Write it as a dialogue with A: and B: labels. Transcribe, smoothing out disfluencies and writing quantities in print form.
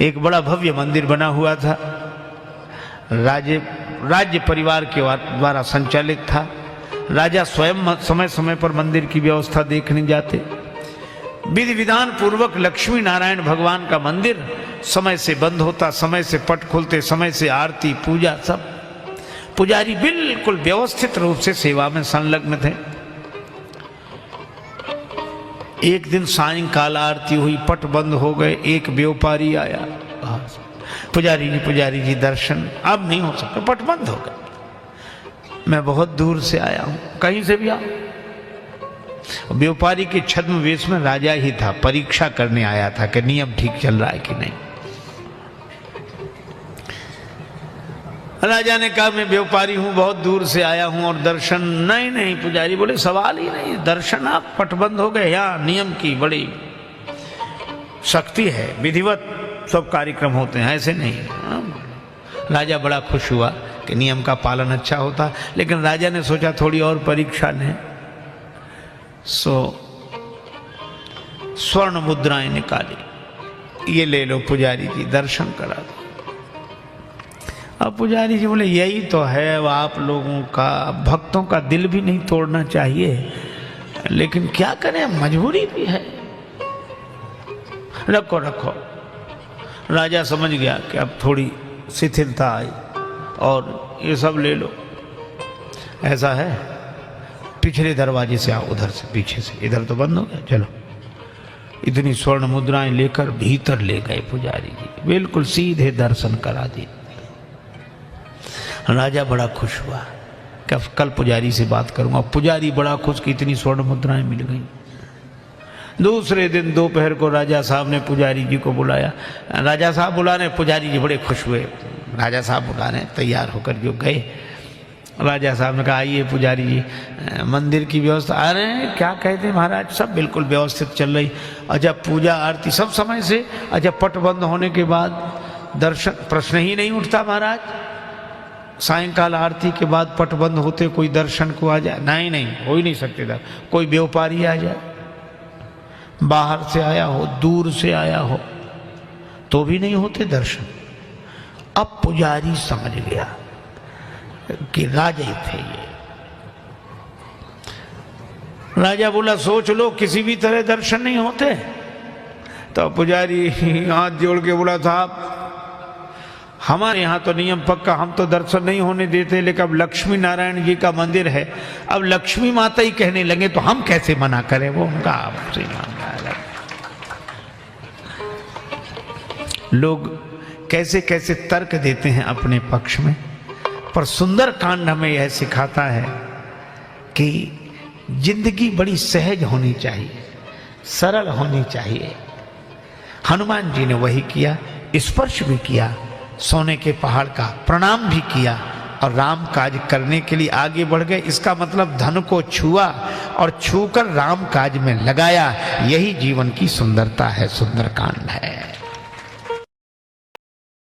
A: एक बड़ा भव्य मंदिर बना हुआ था, राज्य परिवार के द्वारा संचालित था। राजा स्वयं समय समय पर मंदिर की व्यवस्था देखने जाते। विधि विधान पूर्वक लक्ष्मी नारायण भगवान का मंदिर समय से बंद होता, समय से पट खुलते, समय से आरती पूजा सब। पुजारी बिल्कुल व्यवस्थित रूप से सेवा में संलग्न थे। एक दिन सायंकाल आरती हुई, पट बंद हो गए। एक व्यापारी आया, पुजारी जी दर्शन अब नहीं हो सकता, पट बंद हो गए। मैं बहुत दूर से आया हूं, कहीं से भी आओ। व्यापारी के छद्म वेश में राजा ही था, परीक्षा करने आया था कि नियम ठीक चल रहा है कि नहीं। राजा ने कहा मैं व्यापारी हूं, बहुत दूर से आया हूं और दर्शन नहीं। पुजारी बोले सवाल ही नहीं, दर्शन आप पटबंद हो गए। यहाँ नियम की बड़ी शक्ति है, विधिवत सब कार्यक्रम होते हैं, ऐसे नहीं। राजा बड़ा खुश हुआ कि नियम का पालन अच्छा होता, लेकिन राजा ने सोचा थोड़ी और परीक्षा लें। स्वर्ण मुद्राएं निकाली, ये ले लो पुजारी जी, दर्शन करा दो। अब पुजारी जी बोले यही तो है आप लोगों का, भक्तों का दिल भी नहीं तोड़ना चाहिए, लेकिन क्या करें, मजबूरी भी है। रखो। राजा समझ गया कि अब थोड़ी शिथिलता आई और ये सब ले लो। ऐसा है, पिछले दरवाजे से आओ, उधर से पीछे से, इधर तो बंद हो गया, चलो। इतनी स्वर्ण मुद्राएं लेकर भीतर ले गए पुजारी जी, बिल्कुल सीधे दर्शन करा दिए। राजा बड़ा खुश हुआ कि कल पुजारी से बात करूंगा। पुजारी बड़ा खुश कि इतनी स्वर्ण मुद्राएं मिल गई। दूसरे दिन दोपहर को राजा साहब ने पुजारी जी को बुलाया। राजा साहब बुलाने, पुजारी जी बड़े खुश हुए। राजा साहब बुलाने तैयार होकर जो गए, राजा साहब ने कहा आइए पुजारी जी, मंदिर की व्यवस्था। अरे क्या कहते महाराज, सब बिल्कुल व्यवस्थित चल रही। अच्छा पूजा आरती सब समय से। अच्छा पट बंद होने के बाद दर्शन, प्रश्न ही नहीं उठता महाराज। सायंकाल आरती के बाद पट बंद होते कोई दर्शन को आ जाए, नहीं हो ही नहीं सकते था। कोई व्यापारी आ जाए, बाहर से आया हो, दूर से आया हो, तो भी नहीं होते दर्शन। अब पुजारी समझ गया कि राजा ही थे ये। राजा बोला सोच लो किसी भी तरह दर्शन नहीं होते। तो पुजारी हाथ जोड़ के बोला साहब हमारे यहाँ तो नियम पक्का, हम तो दर्शन नहीं होने देते, लेकिन अब लक्ष्मी नारायण जी का मंदिर है, अब लक्ष्मी माता ही कहने लगे तो हम कैसे मना करें। वो उनका आपसे मानना है। लोग कैसे कैसे तर्क देते हैं अपने पक्ष में, पर सुंदर कांड हमें यह सिखाता है कि जिंदगी बड़ी सहज होनी चाहिए, सरल होनी चाहिए। हनुमान जी ने वही किया, स्पर्श भी किया, सोने के पहाड़ का प्रणाम भी किया और राम काज करने के लिए आगे बढ़ गए। इसका मतलब धन को छुआ और छूकर राम काज में लगाया। यही जीवन की सुंदरता है, सुंदर कांड है।